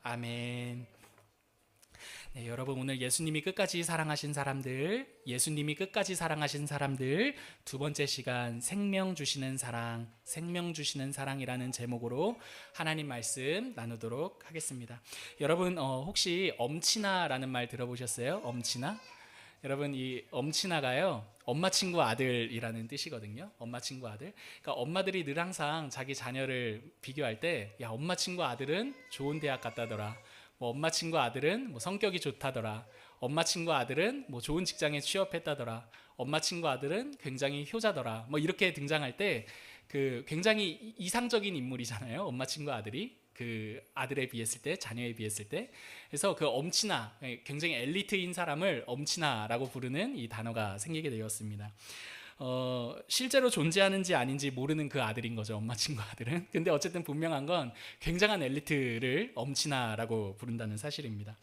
아멘. 네, 여러분 오늘 예수님이 끝까지 사랑하신 사람들, 예수님이 끝까지 사랑하신 사람들 두 번째 시간 생명 주시는 사랑, 생명 주시는 사랑이라는 제목으로 하나님 말씀 나누도록 하겠습니다. 여러분 혹시 엄친아라는 말 들어보셨어요? 엄친아? 여러분 이 엄친아가요 엄마 친구 아들이라는 뜻이거든요. 엄마 친구 아들. 그러니까 엄마들이 늘 항상 자기 자녀를 비교할 때, 야 엄마 친구 아들은 좋은 대학 갔다더라. 뭐 엄마 친구 아들은 뭐 성격이 좋다더라. 엄마 친구 아들은 뭐 좋은 직장에 취업했다더라. 엄마 친구 아들은 굉장히 효자더라. 뭐 이렇게 등장할 때 그 굉장히 이상적인 인물이잖아요. 엄마 친구 아들이. 그 아들에 비했을 때, 자녀에 비했을 때. 그래서 그 엄친아, 굉장히 엘리트인 사람을 엄친아라고 부르는 이 단어가 생기게 되었습니다. 실제로 존재하는지 아닌지 모르는 그 아들인 거죠, 엄마 친구 아들은. 근데 어쨌든 분명한 건 굉장한 엘리트를 엄친아라고 부른다는 사실입니다.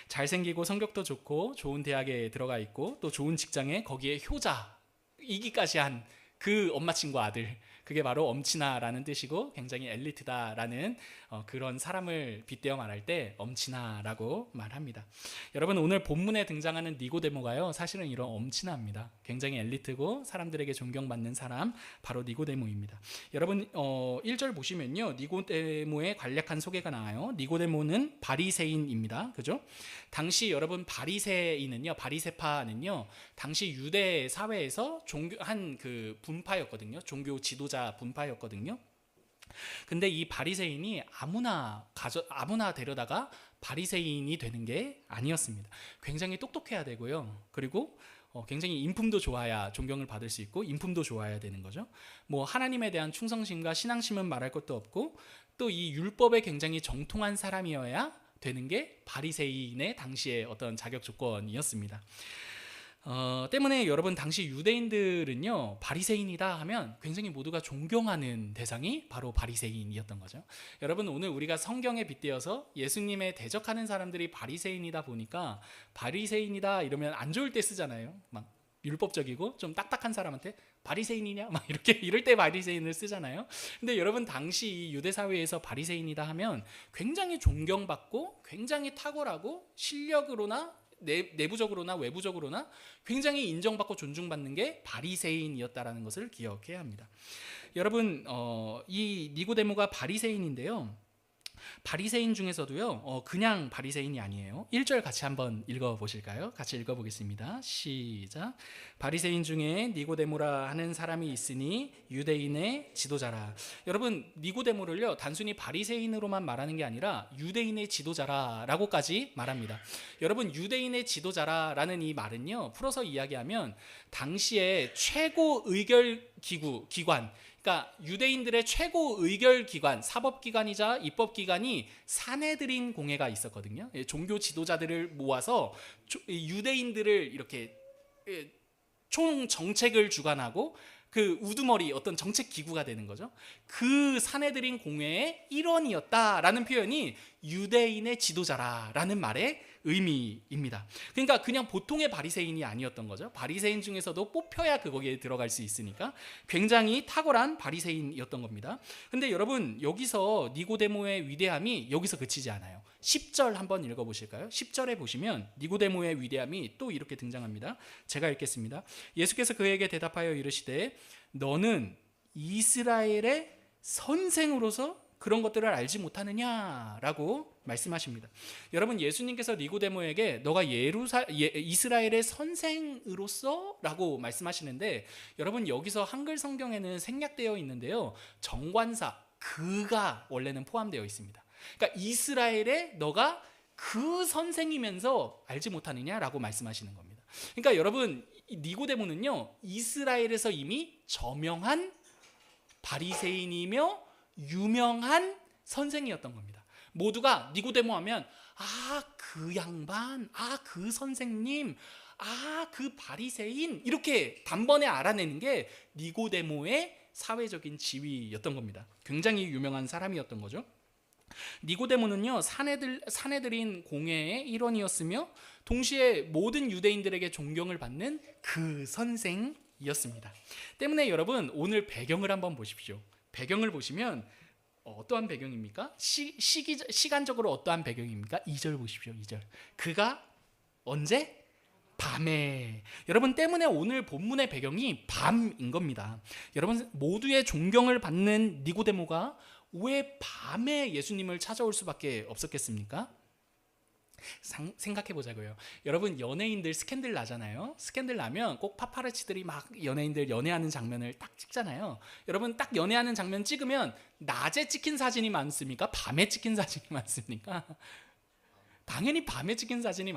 잘생기고 성격도 좋고 좋은 대학에 들어가 있고 또 좋은 직장에 거기에 효자이기까지 한 그 엄마 친구 아들, 그게 바로 엄친아라는 뜻이고 굉장히 엘리트다라는 그런 사람을 빗대어 말할 때 엄친아라고 말합니다. 여러분 오늘 본문에 등장하는 니고데모가요 사실은 이런 엄친아입니다. 굉장히 엘리트고 사람들에게 존경받는 사람, 바로 니고데모입니다. 여러분 1절 보시면요 니고데모의 간략한 소개가 나와요. 니고데모는 바리새인입니다. 그죠? 당시 여러분 바리새파는요 당시 유대 사회에서 한 그 분파였거든요. 종교 지도자 분파였거든요. 근데 이 바리새인이 아무나 데려다가 바리새인이 되는 게 아니었습니다. 굉장히 똑똑해야 되고요. 그리고 굉장히 인품도 좋아야 존경을 받을 수 있고 인품도 좋아야 되는 거죠. 뭐 하나님에 대한 충성심과 신앙심은 말할 것도 없고 또 이 율법에 굉장히 정통한 사람이어야 되는 게 바리새인의 당시의 어떤 자격 조건이었습니다. 때문에 여러분 당시 유대인들은요 바리새인이다 하면 굉장히 모두가 존경하는 대상이 바로 바리새인이었던 거죠. 여러분 오늘 우리가 성경에 빗대어서 예수님에 대적하는 사람들이 바리새인이다 보니까 바리새인이다 이러면 안 좋을 때 쓰잖아요. 막 율법적이고 좀 딱딱한 사람한테 바리새인이냐 막 이렇게 이럴 때 바리새인을 쓰잖아요. 근데 여러분 당시 이 유대 사회에서 바리새인이다 하면 굉장히 존경받고 굉장히 탁월하고 실력으로나 내부적으로나 외부적으로나 굉장히 인정받고 존중받는 게 바리새인이었다라는 것을 기억해야 합니다. 여러분 이 니고데모가 바리새인인데요. 바리새인 중에서도요 그냥 바리새인이 아니에요. 1절 같이 한번 읽어보실까요? 같이 읽어보겠습니다. 시작. 바리새인 중에 니고데모라 하는 사람이 있으니 유대인의 지도자라. 여러분 니고데모를요 단순히 바리새인으로만 말하는 게 아니라 유대인의 지도자라고까지 말합니다. 여러분 유대인의 지도자라는 이 말은요 풀어서 이야기하면 당시에 최고 의결 기관, 그러니까 유대인들의 최고 의결 기관, 사법 기관이자 입법 기관이 사내들인 공회가 있었거든요. 종교 지도자들을 모아서 유대인들을 이렇게 총 정책을 주관하고 그 우두머리 어떤 정책 기구가 되는 거죠. 그 사내들인 공회의 일원이었다라는 표현이 유대인의 지도자라는 말의 의미입니다. 그러니까 그냥 보통의 바리새인이 아니었던 거죠. 바리새인 중에서도 뽑혀야 거기에 들어갈 수 있으니까 굉장히 탁월한 바리새인이었던 겁니다. 근데 여러분 여기서 니고데모의 위대함이 여기서 그치지 않아요. 10절 한번 읽어보실까요? 10절에 보시면 니고데모의 위대함이 또 이렇게 등장합니다. 제가 읽겠습니다. 예수께서 그에게 대답하여 이르시되 너는 이스라엘의 선생으로서 그런 것들을 알지 못하느냐라고 말씀하십니다. 여러분 예수님께서 니고데모에게 너가 이스라엘의 선생으로서 라고 말씀하시는데 여러분 여기서 한글 성경에는 생략되어 있는데요 정관사 그가 원래는 포함되어 있습니다. 그러니까 이스라엘에 너가 그 선생이면서 알지 못하느냐라고 말씀하시는 겁니다. 그러니까 여러분 니고데모는요 이스라엘에서 이미 저명한 바리새인이며 유명한 선생이었던 겁니다. 모두가 니고데모 하면 그 양반, 그 선생님, 그 바리새인 이렇게 단번에 알아내는 게 니고데모의 사회적인 지위였던 겁니다. 굉장히 유명한 사람이었던 거죠. 니고데모는요 사내들인 공회의 일원이었으며 동시에 모든 유대인들에게 존경을 받는 그 선생이었습니다. 때문에 여러분 오늘 배경을 한번 보십시오. 배경을 보시면 어떠한 배경입니까? 시간적으로 어떠한 배경입니까? 2절 보십시오. 2절. 그가 언제? 밤에. 여러분 때문에 오늘 본문의 배경이 밤인 겁니다. 여러분 모두의 존경을 받는 니고데모가 왜 밤에 예수님을 찾아올 수밖에 없었겠습니까? 생각해 보자고요. 여러분 연예인들 스캔들 나잖아요. 스캔들 나면 꼭 파파라치들이 막 연예인들 연애하는 장면을 딱 찍잖아요. 여러분 딱 연애하는 장면 찍으면 낮에 찍힌 사진이 많습니까? 밤에 찍힌 사진이 많습니까? 당연히 밤에 찍힌 사진이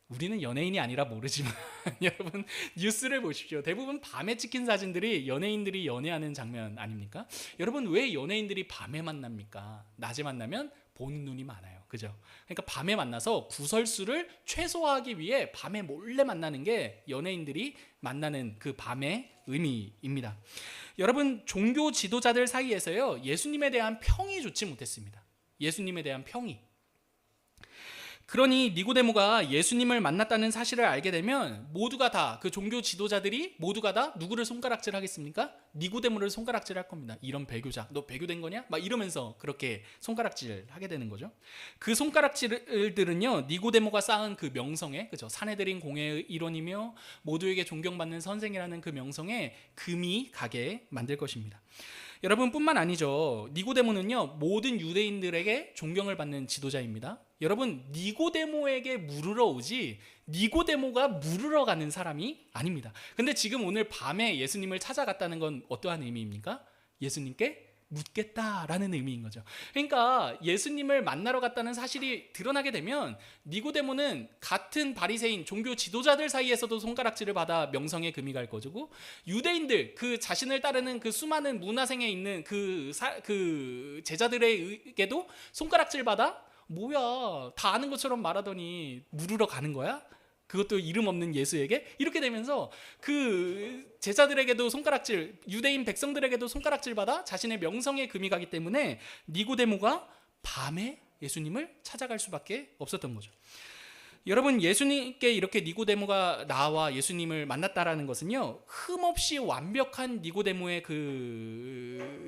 우리는 연예인이 아니라 모르지만 여러분 뉴스를 보십시오. 대부분 밤에 찍힌 사진들이 연예인들이 연애하는 장면 아닙니까? 여러분 왜 연예인들이 밤에 만납니까? 낮에 만나면 보는 눈이 많아요. 그죠? 그러니까 밤에 만나서 구설수를 최소화하기 위해 밤에 몰래 만나는 게 연예인들이 만나는 그 밤의 의미입니다. 여러분 종교 지도자들 사이에서요 예수님에 대한 평이 좋지 못했습니다. 예수님에 대한 평이. 그러니 니고데모가 예수님을 만났다는 사실을 알게 되면 모두가 다 그 종교 지도자들이 모두가 다 누구를 손가락질 하겠습니까? 니고데모를 손가락질 할 겁니다. 이런 배교자, 너 배교된 거냐? 막 이러면서 그렇게 손가락질 하게 되는 거죠. 그 손가락질들은요 니고데모가 쌓은 그 명성에, 그죠? 사내들인 공회의 일원이며 모두에게 존경받는 선생이라는 그 명성에 금이 가게 만들 것입니다. 여러분 뿐만 아니죠. 니고데모는요 모든 유대인들에게 존경을 받는 지도자입니다. 여러분 니고데모에게 물으러 오지 니고데모가 물으러 가는 사람이 아닙니다. 근데 지금 오늘 밤에 예수님을 찾아갔다는 건 어떠한 의미입니까? 예수님께 묻겠다라는 의미인 거죠. 그러니까 예수님을 만나러 갔다는 사실이 드러나게 되면 니고데모는 같은 바리새인 종교 지도자들 사이에서도 손가락질을 받아 명성에 금이 갈 거고, 유대인들 그 자신을 따르는 그 수많은 문화생에 있는 그 제자들에게도 손가락질 받아 뭐야 다 아는 것처럼 말하더니 물으러 가는 거야? 그것도 이름 없는 예수에게? 이렇게 되면서 그 제자들에게도 손가락질, 유대인 백성들에게도 손가락질 받아 자신의 명성에 금이 가기 때문에 니고데모가 밤에 예수님을 찾아갈 수밖에 없었던 거죠. 여러분 예수님께 이렇게 니고데모가 나와 예수님을 만났다라는 것은요 흠없이 완벽한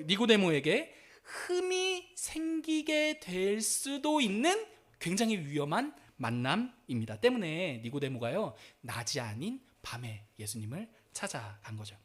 니고데모에게 흠이 생기게 될 수도 있는 굉장히 위험한 만남입니다. 때문에 니고데모가요 낮이 아닌 밤에 예수님을 찾아간 거죠.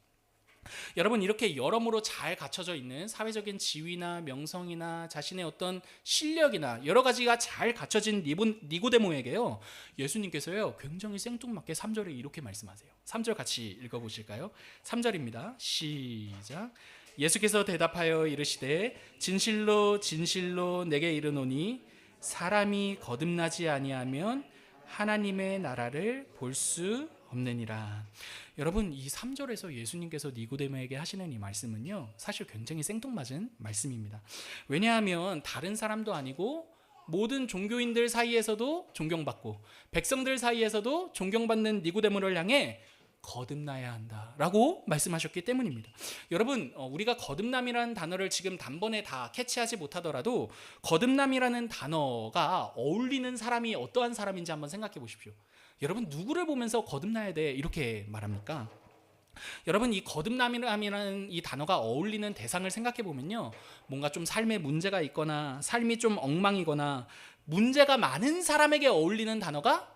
여러분 이렇게 여러모로 잘 갖춰져 있는 사회적인 지위나 명성이나 자신의 어떤 실력이나 여러 가지가 잘 갖춰진 니고데모에게요 예수님께서요 굉장히 생뚱맞게 3절에 이렇게 말씀하세요. 3절 같이 읽어보실까요? 3절입니다. 시작. 예수께서 대답하여 이르시되 진실로 진실로 내게 이르노니 사람이 거듭나지 아니하면 하나님의 나라를 볼 수 없느니라. 여러분 이 3절에서 예수님께서 니고데모에게 하시는 이 말씀은요 사실 굉장히 생뚱맞은 말씀입니다. 왜냐하면 다른 사람도 아니고 모든 종교인들 사이에서도 존경받고 백성들 사이에서도 존경받는 니고데모를 향해 거듭나야 한다라고 말씀하셨기 때문입니다. 여러분 우리가 거듭남이라는 단어를 지금 단번에 다 캐치하지 못하더라도 거듭남이라는 단어가 어울리는 사람이 어떠한 사람인지 한번 생각해 보십시오. 여러분 누구를 보면서 거듭나야 돼 이렇게 말합니까? 여러분 이 거듭남이라는 이 단어가 어울리는 대상을 생각해 보면요 뭔가 좀 삶에 문제가 있거나 삶이 좀 엉망이거나 문제가 많은 사람에게 어울리는 단어가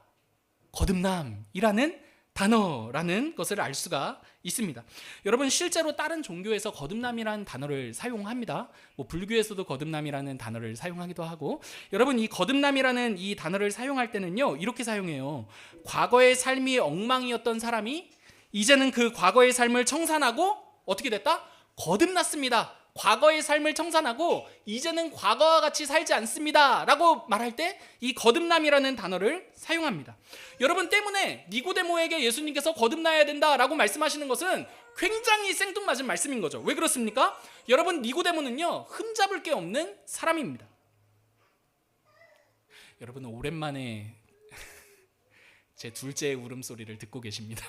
거듭남이라는 단어라는 것을 알 수가 있습니다. 여러분 실제로 다른 종교에서 거듭남이라는 단어를 사용합니다. 뭐 불교에서도 거듭남이라는 단어를 사용하기도 하고, 여러분 이 거듭남이라는 이 단어를 사용할 때는요 이렇게 사용해요. 과거의 삶이 엉망이었던 사람이 이제는 그 과거의 삶을 청산하고 어떻게 됐다? 거듭났습니다. 과거의 삶을 청산하고 이제는 과거와 같이 살지 않습니다 라고 말할 때 이 거듭남이라는 단어를 사용합니다. 여러분 때문에 니고데모에게 예수님께서 거듭나야 된다라고 말씀하시는 것은 굉장히 생뚱맞은 말씀인 거죠. 왜 그렇습니까? 여러분 니고데모는요 흠잡을 게 없는 사람입니다. 여러분 오랜만에 제 둘째의 울음소리를 듣고 계십니다.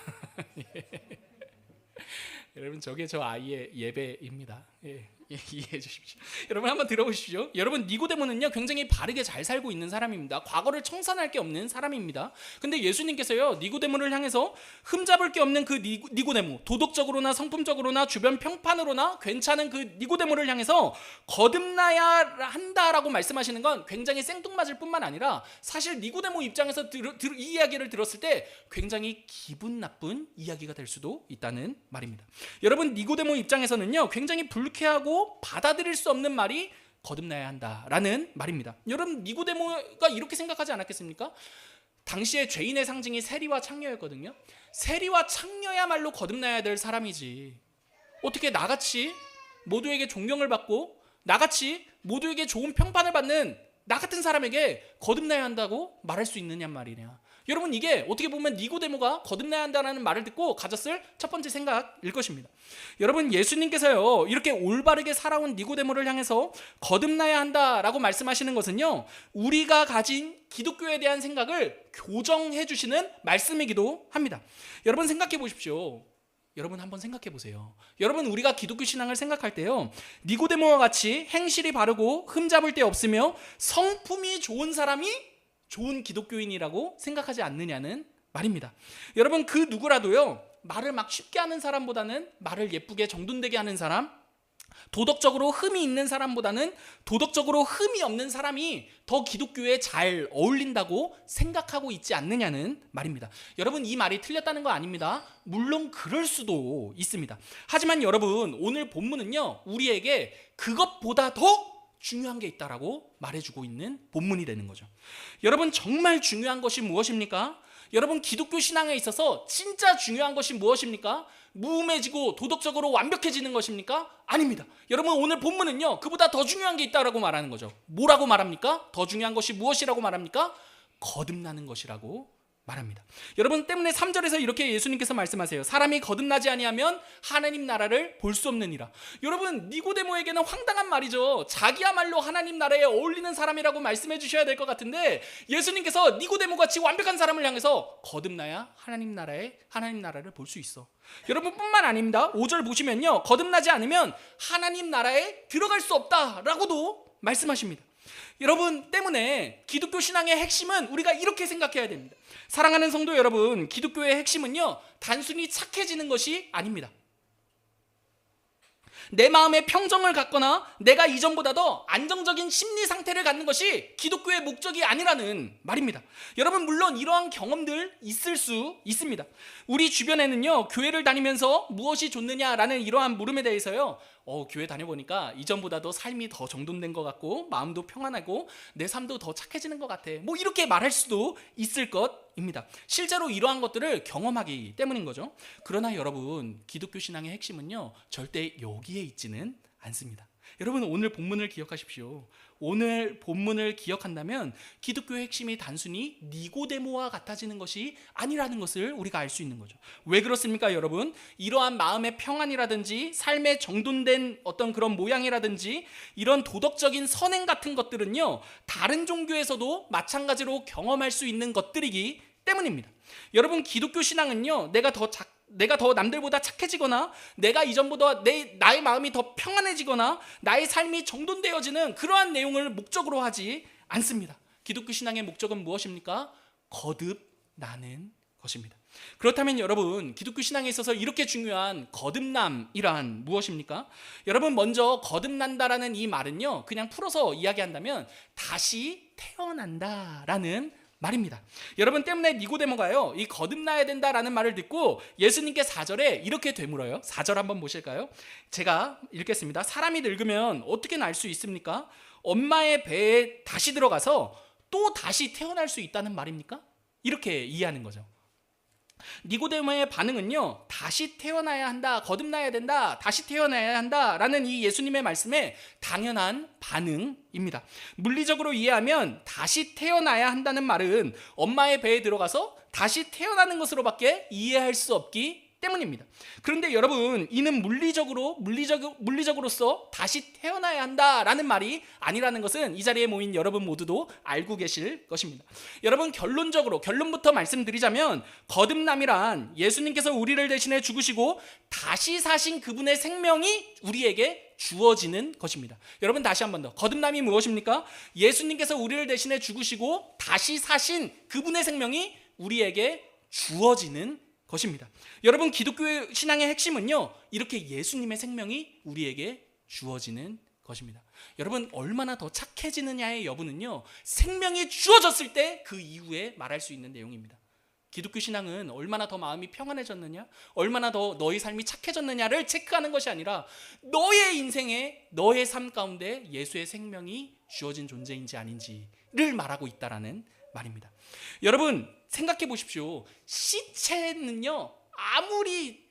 여러분 저게 저 아이의 예배입니다. 이해해 주십시오. 여러분 한번 들어보십시오. 여러분 니고데모는요 굉장히 바르게 잘 살고 있는 사람입니다. 과거를 청산할 게 없는 사람입니다. 근데 예수님께서요 니고데모를 향해서 흠잡을 게 없는 그 니고데모, 도덕적으로나 성품적으로나 주변 평판으로나 괜찮은 그 니고데모를 향해서 거듭나야 한다라고 말씀하시는 건 굉장히 생뚱맞을 뿐만 아니라 사실 니고데모 입장에서 이 이야기를 들었을 때 굉장히 기분 나쁜 이야기가 될 수도 있다는 말입니다. 여러분 니고데모 입장에서는요 굉장히 불쾌하고 받아들일 수 없는 말이 거듭나야 한다라는 말입니다. 여러분 니고데모가 이렇게 생각하지 않았겠습니까? 당시에 죄인의 상징이 세리와 창녀였거든요. 세리와 창녀야말로 거듭나야 될 사람이지 어떻게 나같이 모두에게 존경을 받고 나같이 모두에게 좋은 평판을 받는 나 같은 사람에게 거듭나야 한다고 말할 수 있느냐 말이냐. 여러분 이게 어떻게 보면 니고데모가 거듭나야 한다는 말을 듣고 가졌을 첫 번째 생각일 것입니다. 여러분 예수님께서요 이렇게 올바르게 살아온 니고데모를 향해서 거듭나야 한다라고 말씀하시는 것은요 우리가 가진 기독교에 대한 생각을 교정해 주시는 말씀이기도 합니다. 여러분 생각해 보십시오. 여러분 한번 생각해 보세요. 여러분 우리가 기독교 신앙을 생각할 때요 니고데모와 같이 행실이 바르고 흠잡을 데 없으며 성품이 좋은 사람이 좋은 기독교인이라고 생각하지 않느냐는 말입니다. 여러분 그 누구라도요 말을 막 쉽게 하는 사람보다는 말을 예쁘게 정돈되게 하는 사람, 도덕적으로 흠이 있는 사람보다는 도덕적으로 흠이 없는 사람이 더 기독교에 잘 어울린다고 생각하고 있지 않느냐는 말입니다. 여러분 이 말이 틀렸다는 거 아닙니다. 물론 그럴 수도 있습니다. 하지만 여러분 오늘 본문은요 우리에게 그것보다 더 중요한 게 있다라고 말해주고 있는 본문이 되는 거죠. 여러분 정말 중요한 것이 무엇입니까? 여러분 기독교 신앙에 있어서 진짜 중요한 것이 무엇입니까? 무음해지고 도덕적으로 완벽해지는 것입니까? 아닙니다. 여러분 오늘 본문은요 그보다 더 중요한 게 있다라고 말하는 거죠. 뭐라고 말합니까? 더 중요한 것이 무엇이라고 말합니까? 거듭나는 것이라고 말합니다. 여러분 때문에 3절에서 이렇게 예수님께서 말씀하세요. 사람이 거듭나지 아니하면 하나님 나라를 볼 수 없느니라. 여러분 니고데모에게는 황당한 말이죠. 자기야말로 하나님 나라에 어울리는 사람이라고 말씀해 주셔야 될 것 같은데 예수님께서 니고데모 같이 완벽한 사람을 향해서 거듭나야 하나님 나라를 볼 수 있어. 여러분 뿐만 아닙니다. 5절 보시면요 거듭나지 않으면 하나님 나라에 들어갈 수 없다라고도 말씀하십니다. 여러분 때문에 기독교 신앙의 핵심은 우리가 이렇게 생각해야 됩니다. 사랑하는 성도 여러분, 기독교의 핵심은요 단순히 착해지는 것이 아닙니다. 내 마음에 평정을 갖거나 내가 이전보다 더 안정적인 심리 상태를 갖는 것이 기독교의 목적이 아니라는 말입니다. 여러분 물론 이러한 경험들 있을 수 있습니다. 우리 주변에는요 교회를 다니면서 무엇이 좋느냐라는 이러한 물음에 대해서요 교회 다녀보니까 이전보다도 삶이 더 정돈된 것 같고 마음도 평안하고 내 삶도 더 착해지는 것 같아 뭐 이렇게 말할 수도 있을 것입니다. 실제로 이러한 것들을 경험하기 때문인 거죠. 그러나 여러분 기독교 신앙의 핵심은요 절대 여기에 있지는 않습니다. 여러분 오늘 본문을 기억하십시오. 오늘 본문을 기억한다면 기독교의 핵심이 단순히 니고데모와 같아지는 것이 아니라는 것을 우리가 알 수 있는 거죠. 왜 그렇습니까 여러분? 이러한 마음의 평안이라든지 삶의 정돈된 어떤 그런 모양이라든지 이런 도덕적인 선행 같은 것들은요 다른 종교에서도 마찬가지로 경험할 수 있는 것들이기 때문입니다. 여러분 기독교 신앙은요 내가 더 남들보다 착해지거나 내가 이전보다 나의 마음이 더 평안해지거나 나의 삶이 정돈되어지는 그러한 내용을 목적으로 하지 않습니다. 기독교 신앙의 목적은 무엇입니까? 거듭나는 것입니다. 그렇다면 여러분 기독교 신앙에 있어서 이렇게 중요한 거듭남이란 무엇입니까? 여러분 먼저 거듭난다라는 이 말은요 그냥 풀어서 이야기한다면 다시 태어난다라는 말입니다. 여러분 때문에 니고데모가요 이 거듭나야 된다라는 말을 듣고 예수님께 4절에 이렇게 되물어요. 4절 한번 보실까요? 제가 읽겠습니다. 사람이 늙으면 어떻게 날 수 있습니까? 엄마의 배에 다시 들어가서 또 다시 태어날 수 있다는 말입니까? 이렇게 이해하는 거죠. 니고데모의 반응은요 다시 태어나야 한다, 거듭나야 된다, 다시 태어나야 한다라는 이 예수님의 말씀에 당연한 반응입니다. 물리적으로 이해하면 다시 태어나야 한다는 말은 엄마의 배에 들어가서 다시 태어나는 것으로밖에 이해할 수 없기 때문입니다. 그런데 여러분, 이는 물리적으로서 다시 태어나야 한다라는 말이 아니라는 것은 이 자리에 모인 여러분 모두도 알고 계실 것입니다. 여러분, 결론부터 말씀드리자면 거듭남이란 예수님께서 우리를 대신해 죽으시고 다시 사신 그분의 생명이 우리에게 주어지는 것입니다. 여러분, 다시 한 번 더, 거듭남이 무엇입니까? 예수님께서 우리를 대신해 죽으시고 다시 사신 그분의 생명이 우리에게 주어지는 것입니다. 여러분, 기독교 신앙의 핵심은요, 이렇게 예수님의 생명이 우리에게 주어지는 것입니다. 여러분, 얼마나 더 착해지느냐의 여부는요, 생명이 주어졌을 때 그 이후에 말할 수 있는 내용입니다. 기독교 신앙은 얼마나 더 마음이 평안해졌느냐, 얼마나 더 너의 삶이 착해졌느냐를 체크하는 것이 아니라 너의 인생에, 너의 삶 가운데 예수의 생명이 주어진 존재인지 아닌지를 말하고 있다라는 말입니다. 여러분, 생각해 보십시오. 시체는요, 아무리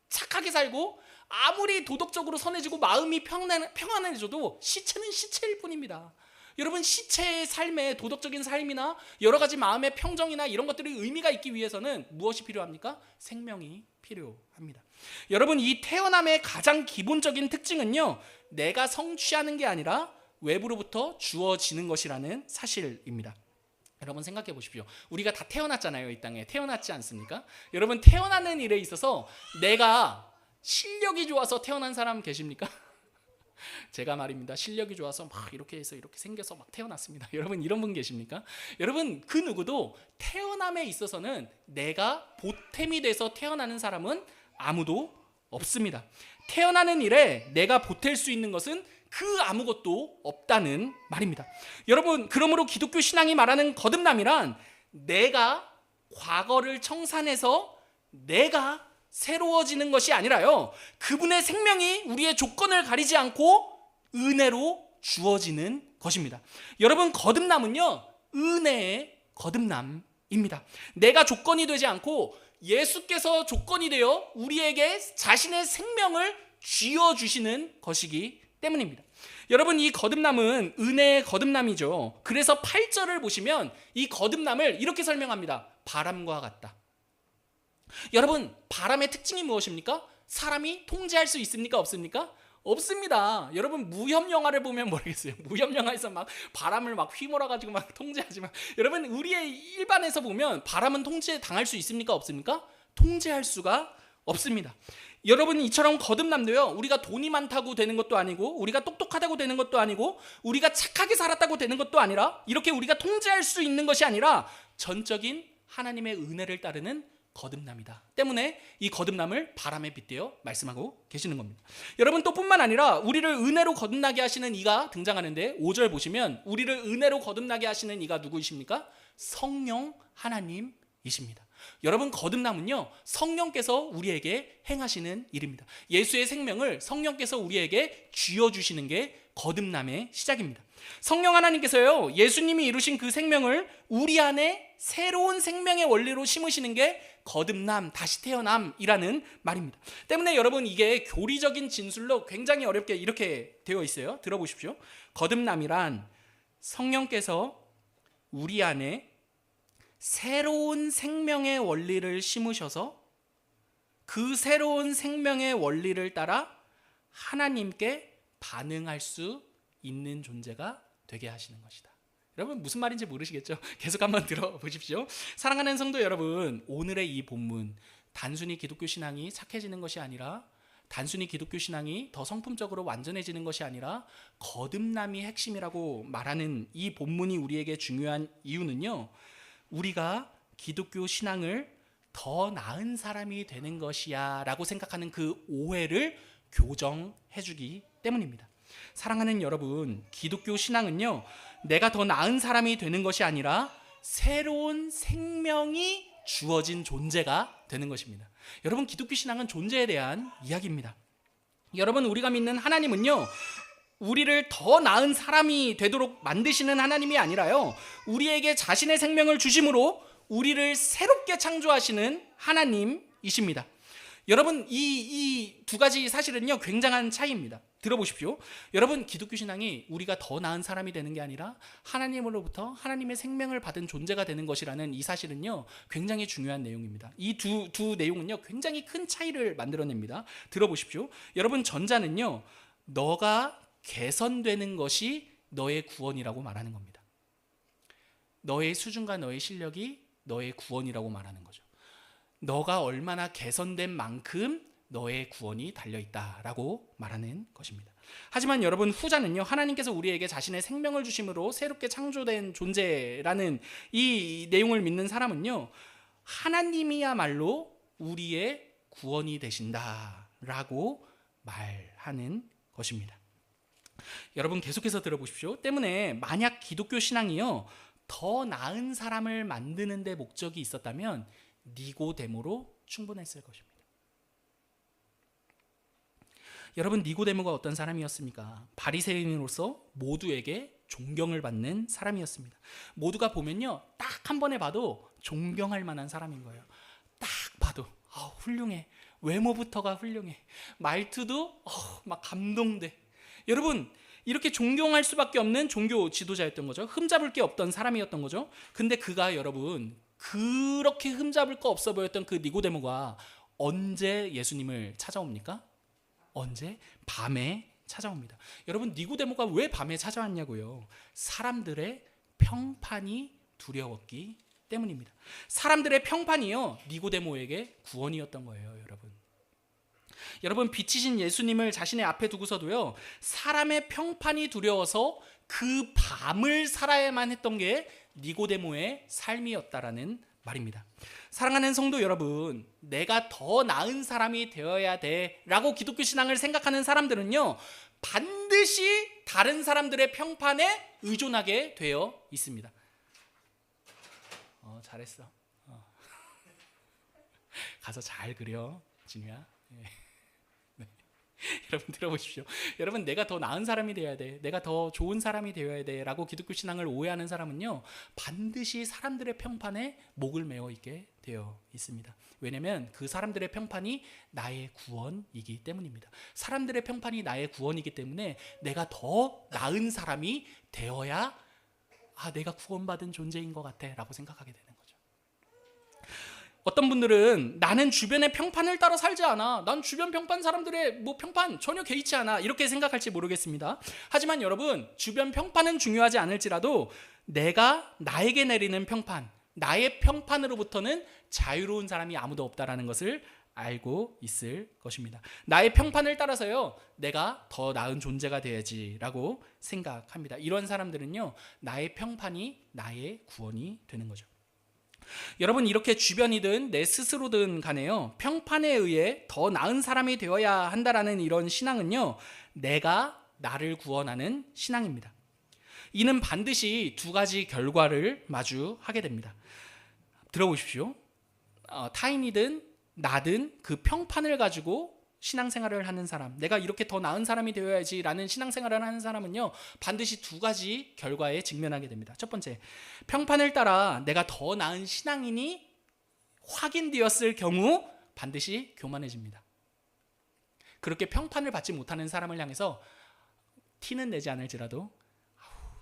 착하게 살고 아무리 도덕적으로 선해지고 마음이 평안해져도 시체는 시체일 뿐입니다. 여러분, 시체의 삶에 도덕적인 삶이나 여러 가지 마음의 평정이나 이런 것들이 의미가 있기 위해서는 무엇이 필요합니까? 생명이 필요합니다. 여러분, 이 태어남의 가장 기본적인 특징은요, 내가 성취하는 게 아니라 외부로부터 주어지는 것이라는 사실입니다. 여러분, 생각해 보십시오. 우리가 다 태어났잖아요. 이 땅에 태어났지 않습니까? 여러분, 태어나는 일에 있어서 내가 실력이 좋아서 태어난 사람 계십니까? 제가 말입니다. 실력이 좋아서 막 이렇게 해서 이렇게 생겨서 막 태어났습니다. 여러분, 이런 분 계십니까? 여러분, 그 누구도 태어남에 있어서는 내가 보탬이 돼서 태어나는 사람은 아무도 없습니다. 태어나는 일에 내가 보탤 수 있는 것은 그 아무것도 없다는 말입니다. 여러분, 그러므로 기독교 신앙이 말하는 거듭남이란 내가 과거를 청산해서 내가 새로워지는 것이 아니라요, 그분의 생명이 우리의 조건을 가리지 않고 은혜로 주어지는 것입니다. 여러분, 거듭남은요, 은혜의 거듭남입니다. 내가 조건이 되지 않고 예수께서 조건이 되어 우리에게 자신의 생명을 쥐어주시는 것이기 때문입니다. 여러분, 이 거듭남은 은혜의 거듭남이죠. 그래서 8절을 보시면 이 거듭남을 이렇게 설명합니다. 바람과 같다. 여러분, 바람의 특징이 무엇입니까? 사람이 통제할 수 있습니까? 없습니까? 없습니다. 여러분, 무협 영화를 보면 모르겠어요. 무협 영화에서 막 바람을 막 휘몰아 가지고 막 통제하지만, 여러분, 우리의 일반에서 보면 바람은 통제 당할 수 있습니까? 없습니까? 통제할 수가 없습니다. 여러분, 이처럼 거듭남도요, 우리가 돈이 많다고 되는 것도 아니고 우리가 똑똑하다고 되는 것도 아니고 우리가 착하게 살았다고 되는 것도 아니라 이렇게 우리가 통제할 수 있는 것이 아니라 전적인 하나님의 은혜를 따르는 거듭남이다. 때문에 이 거듭남을 바람에 빗대어 말씀하고 계시는 겁니다. 여러분, 또 뿐만 아니라 우리를 은혜로 거듭나게 하시는 이가 등장하는데 5절 보시면 우리를 은혜로 거듭나게 하시는 이가 누구이십니까? 성령 하나님이십니다. 여러분, 거듭남은요, 성령께서 우리에게 행하시는 일입니다. 예수의 생명을 성령께서 우리에게 쥐어주시는 게 거듭남의 시작입니다. 성령 하나님께서요, 예수님이 이루신 그 생명을 우리 안에 새로운 생명의 원리로 심으시는 게 거듭남, 다시 태어남이라는 말입니다. 때문에 여러분, 이게 교리적인 진술로 굉장히 어렵게 이렇게 되어 있어요. 들어보십시오. 거듭남이란 성령께서 우리 안에 새로운 생명의 원리를 심으셔서 그 새로운 생명의 원리를 따라 하나님께 반응할 수 있는 존재가 되게 하시는 것이다. 여러분, 무슨 말인지 모르시겠죠? 계속 한번 들어보십시오. 사랑하는 성도 여러분, 오늘의 이 본문, 단순히 기독교 신앙이 착해지는 것이 아니라, 단순히 기독교 신앙이 더 성품적으로 완전해지는 것이 아니라 거듭남이 핵심이라고 말하는 이 본문이 우리에게 중요한 이유는요, 우리가 기독교 신앙을 더 나은 사람이 되는 것이야 라고 생각하는 그 오해를 교정해주기 때문입니다. 사랑하는 여러분, 기독교 신앙은요, 내가 더 나은 사람이 되는 것이 아니라 새로운 생명이 주어진 존재가 되는 것입니다. 여러분, 기독교 신앙은 존재에 대한 이야기입니다. 여러분, 우리가 믿는 하나님은요, 우리를 더 나은 사람이 되도록 만드시는 하나님이 아니라요, 우리에게 자신의 생명을 주심으로 우리를 새롭게 창조하시는 하나님이십니다. 여러분 이 두 가지 사실은요 굉장한 차이입니다. 들어보십시오. 여러분 기독교 신앙이 우리가 더 나은 사람이 되는 게 아니라 하나님으로부터 하나님의 생명을 받은 존재가 되는 것이라는 이 사실은요 굉장히 중요한 내용입니다. 이 두 내용은요 굉장히 큰 차이를 만들어냅니다. 들어보십시오. 여러분 전자는요 너가 개선되는 것이 너의 구원이라고 말하는 겁니다. 너의 수준과 너의 실력이 너의 구원이라고 말하는 거죠. 너가 얼마나 개선된 만큼 너의 구원이 달려있다라고 말하는 것입니다. 하지만 여러분 후자는요 하나님께서 우리에게 자신의 생명을 주심으로 새롭게 창조된 존재라는 이 내용을 믿는 사람은요 하나님이야말로 우리의 구원이 되신다라고 말하는 것입니다. 여러분 계속해서 들어보십시오. 때문에 만약 기독교 신앙이요 더 나은 사람을 만드는 데 목적이 있었다면 니고데모로 충분했을 것입니다. 여러분 니고데모가 어떤 사람이었습니까? 바리새인으로서 모두에게 존경을 받는 사람이었습니다. 모두가 보면요 딱 한 번에 봐도 존경할 만한 사람인 거예요. 딱 봐도 훌륭해. 외모부터가 훌륭해. 말투도 막 감동돼. 여러분 이렇게 존경할 수밖에 없는 종교 지도자였던 거죠. 흠잡을 게 없던 사람이었던 거죠. 근데 그가 여러분 그렇게 흠잡을 거 없어 보였던 그 니고데모가 언제 예수님을 찾아옵니까? 언제? 밤에 찾아옵니다. 여러분 니고데모가 왜 밤에 찾아왔냐고요? 사람들의 평판이 두려웠기 때문입니다. 사람들의 평판이요 니고데모에게 구원이었던 거예요. 여러분 빛이신 예수님을 자신의 앞에 두고서도요 사람의 평판이 두려워서 그 밤을 살아야만 했던 게 니고데모의 삶이었다라는 말입니다. 사랑하는 성도 여러분, 내가 더 나은 사람이 되어야 돼라고 기독교 신앙을 생각하는 사람들은요 반드시 다른 사람들의 평판에 의존하게 되어 있습니다. 잘했어. 가서 잘 그려 진우야. 네. 여러분 들어보십시오. 여러분 내가 더 나은 사람이 되어야 돼, 내가 더 좋은 사람이 되어야 돼 라고 기독교 신앙을 오해하는 사람은요 반드시 사람들의 평판에 목을 메어 있게 되어 있습니다. 왜냐하면 그 사람들의 평판이 나의 구원이기 때문입니다. 사람들의 평판이 나의 구원이기 때문에 내가 더 나은 사람이 되어야 내가 구원받은 존재인 것 같아 라고 생각하게 되는 거죠. 어떤 분들은 나는 주변의 평판을 따라 살지 않아, 난 주변 평판 사람들의 평판 전혀 개의치 않아 이렇게 생각할지 모르겠습니다. 하지만 여러분 주변 평판은 중요하지 않을지라도 내가 나에게 내리는 평판, 나의 평판으로부터는 자유로운 사람이 아무도 없다라는 것을 알고 있을 것입니다. 나의 평판을 따라서요 내가 더 나은 존재가 되어야지라고 생각합니다. 이런 사람들은요 나의 평판이 나의 구원이 되는 거죠. 여러분 이렇게 주변이든 내 스스로든 간에요 평판에 의해 더 나은 사람이 되어야 한다라는 이런 신앙은요 내가 나를 구원하는 신앙입니다. 이는 반드시 두 가지 결과를 마주하게 됩니다. 들어보십시오. 타인이든 나든 그 평판을 가지고 신앙생활을 하는 사람, 내가 이렇게 더 나은 사람이 되어야지 라는 신앙생활을 하는 사람은요 반드시 두 가지 결과에 직면하게 됩니다. 첫 번째, 평판을 따라 내가 더 나은 신앙인이 확인되었을 경우 반드시 교만해집니다. 그렇게 평판을 받지 못하는 사람을 향해서 티는 내지 않을지라도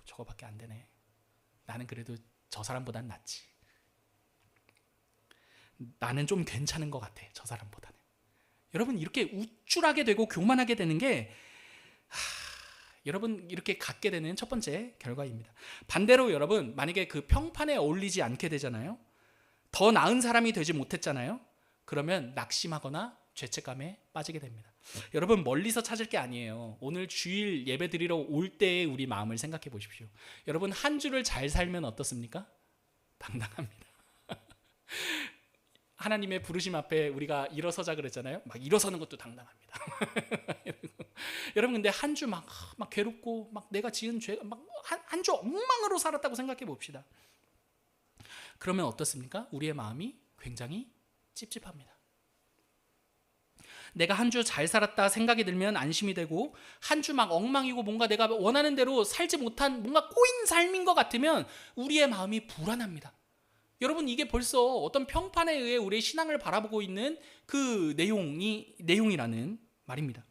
저거밖에 안 되네, 나는 그래도 저 사람보단 낫지, 나는 좀 괜찮은 것 같아 저 사람보다는. 여러분 이렇게 우쭐하게 되고 교만하게 되는 게 여러분 이렇게 갖게 되는 첫 번째 결과입니다. 반대로 여러분 만약에 그 평판에 어울리지 않게 되잖아요, 더 나은 사람이 되지 못했잖아요. 그러면 낙심하거나 죄책감에 빠지게 됩니다. 여러분 멀리서 찾을 게 아니에요. 오늘 주일 예배 드리러 올 때의 우리 마음을 생각해 보십시오. 여러분 한 주를 잘 살면 어떻습니까? 당당합니다. 하나님의 부르심 앞에 우리가 일어서자 그랬잖아요. 막 일어서는 것도 당당합니다. 여러분 근데 한 주 막 괴롭고 막 내가 지은 죄 막 한 주 엉망으로 살았다고 생각해 봅시다. 그러면 어떻습니까? 우리의 마음이 굉장히 찝찝합니다. 내가 한 주 잘 살았다 생각이 들면 안심이 되고, 한 주 막 엉망이고 뭔가 내가 원하는 대로 살지 못한 뭔가 꼬인 삶인 것 같으면 우리의 마음이 불안합니다. 여러분, 이게 벌써 어떤 평판에 의해 우리의 신앙을 바라보고 있는 그 내용이라는 말입니다.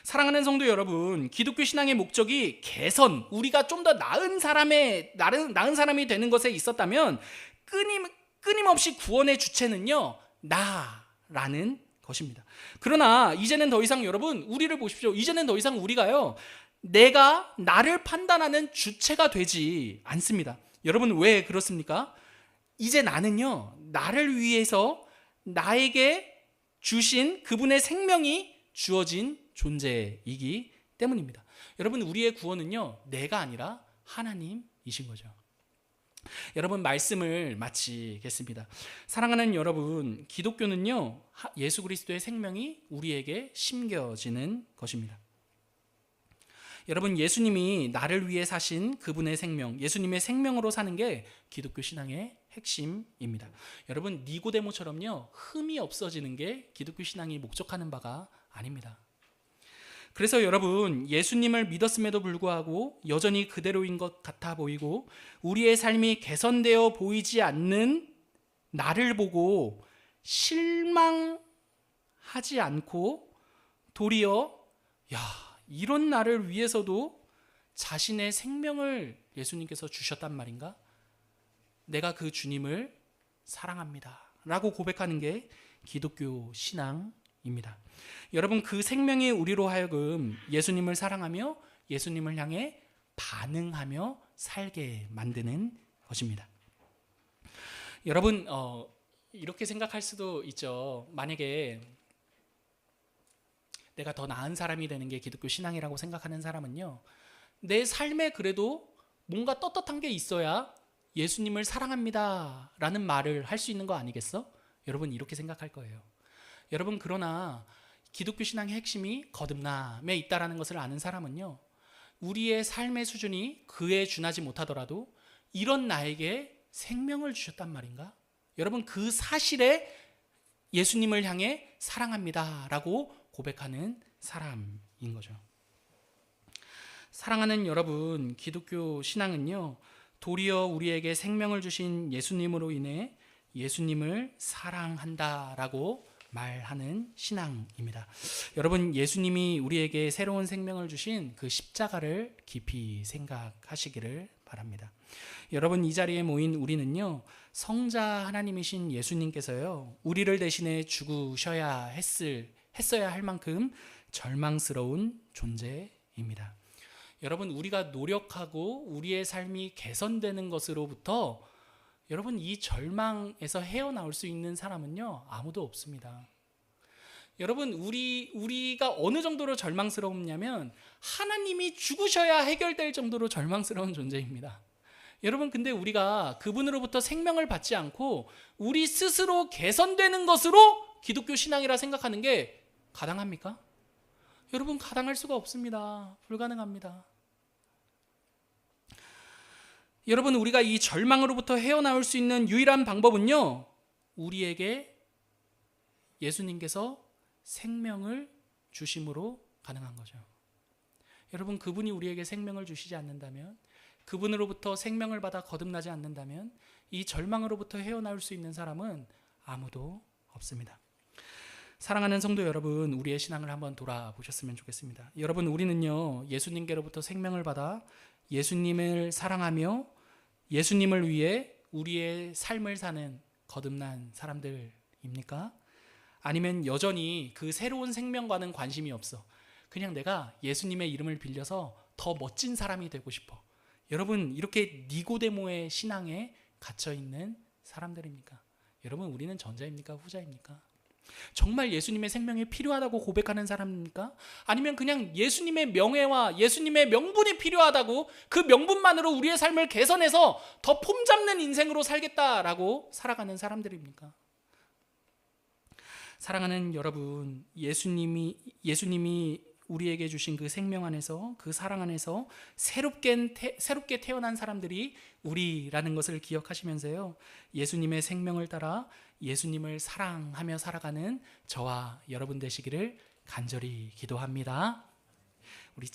사랑하는 성도 여러분, 기독교 신앙의 목적이 개선, 우리가 좀 더 나은 사람이 되는 것에 있었다면 끊임없이 구원의 주체는요, 나라는 것입니다. 그러나 이제는 더 이상, 여러분, 우리를 보십시오. 이제는 더 이상 우리가요, 나를 판단하는 주체가 되지 않습니다. 여러분, 왜 그렇습니까? 이제 나는요, 나를 위해서 나에게 주신 그분의 생명이 주어진 존재이기 때문입니다. 여러분, 우리의 구원은요, 내가 아니라 하나님이신 거죠. 여러분, 말씀을 마치겠습니다. 사랑하는 여러분, 기독교는요, 예수 그리스도의 생명이 우리에게 심겨지는 것입니다. 여러분, 예수님이 나를 위해 사신 그분의 생명, 예수님의 생명으로 사는 게 기독교 신앙의 핵심입니다. 여러분, 니고데모처럼요, 흠이 없어지는 게 기독교 신앙이 목적하는 바가 아닙니다. 그래서 여러분, 예수님을 믿었음에도 불구하고 여전히 그대로인 것 같아 보이고 우리의 삶이 개선되어 보이지 않는 나를 보고 실망하지 않고 도리어, 이런 나를 위해서도 자신의 생명을 예수님께서 주셨단 말인가? 내가 그 주님을 사랑합니다 라고 고백하는 게 기독교 신앙입니다. 여러분, 그 생명이 우리로 하여금 예수님을 사랑하며 예수님을 향해 반응하며 살게 만드는 것입니다. 여러분, 이렇게 생각할 수도 있죠. 만약에 내가 더 나은 사람이 되는 게 기독교 신앙이라고 생각하는 사람은요, 내 삶에 그래도 뭔가 떳떳한 게 있어야 예수님을 사랑합니다 라는 말을 할 수 있는 거 아니겠어? 여러분, 이렇게 생각할 거예요. 여러분, 그러나 기독교 신앙의 핵심이 거듭남에 있다는 것을 아는 사람은요, 우리의 삶의 수준이 그에 준하지 못하더라도 이런 나에게 생명을 주셨단 말인가? 여러분, 그 사실에 예수님을 향해 사랑합니다 라고 고백하는 사람인 거죠. 사랑하는 여러분, 기독교 신앙은요, 도리어 우리에게 생명을 주신 예수님으로 인해 예수님을 사랑한다라고 말하는 신앙입니다. 여러분, 예수님이 우리에게 새로운 생명을 주신 그 십자가를 깊이 생각하시기를 바랍니다. 여러분, 이 자리에 모인 우리는요, 성자 하나님이신 예수님께서요, 우리를 대신해 죽으셔야 했어야 할 만큼 절망스러운 존재입니다. 여러분, 우리가 노력하고 우리의 삶이 개선되는 것으로부터 여러분, 이 절망에서 헤어나올 수 있는 사람은요, 아무도 없습니다. 여러분, 우리가 어느 정도로 절망스럽냐면 하나님이 죽으셔야 해결될 정도로 절망스러운 존재입니다. 여러분, 근데 우리가 그분으로부터 생명을 받지 않고 우리 스스로 개선되는 것으로 기독교 신앙이라 생각하는 게 가당합니까? 여러분, 가당할 수가 없습니다. 불가능합니다. 여러분, 우리가 이 절망으로부터 헤어나올 수 있는 유일한 방법은요, 우리에게 예수님께서 생명을 주심으로 가능한 거죠. 여러분, 그분이 우리에게 생명을 주시지 않는다면, 그분으로부터 생명을 받아 거듭나지 않는다면 이 절망으로부터 헤어나올 수 있는 사람은 아무도 없습니다. 사랑하는 성도 여러분, 우리의 신앙을 한번 돌아보셨으면 좋겠습니다. 여러분, 우리는요, 예수님께로부터 생명을 받아 예수님을 사랑하며 예수님을 위해 우리의 삶을 사는 거듭난 사람들입니까? 아니면 여전히 그 새로운 생명과는 관심이 없어, 그냥 내가 예수님의 이름을 빌려서 더 멋진 사람이 되고 싶어, 여러분, 이렇게 니고데모의 신앙에 갇혀있는 사람들입니까? 여러분, 우리는 전자입니까? 후자입니까? 정말 예수님의 생명이 필요하다고 고백하는 사람입니까? 아니면 그냥 예수님의 명예와 예수님의 명분이 필요하다고 그 명분만으로 우리의 삶을 개선해서 더 폼잡는 인생으로 살겠다라고 살아가는 사람들입니까? 사랑하는 여러분, 예수님이 우리에게 주신 그 생명 안에서, 그 사랑 안에서 새롭게 태어난 사람들이 우리라는 것을 기억하시면서요, 예수님의 생명을 따라 예수님을 사랑하며 살아가는 저와 여러분 되시기를 간절히 기도합니다.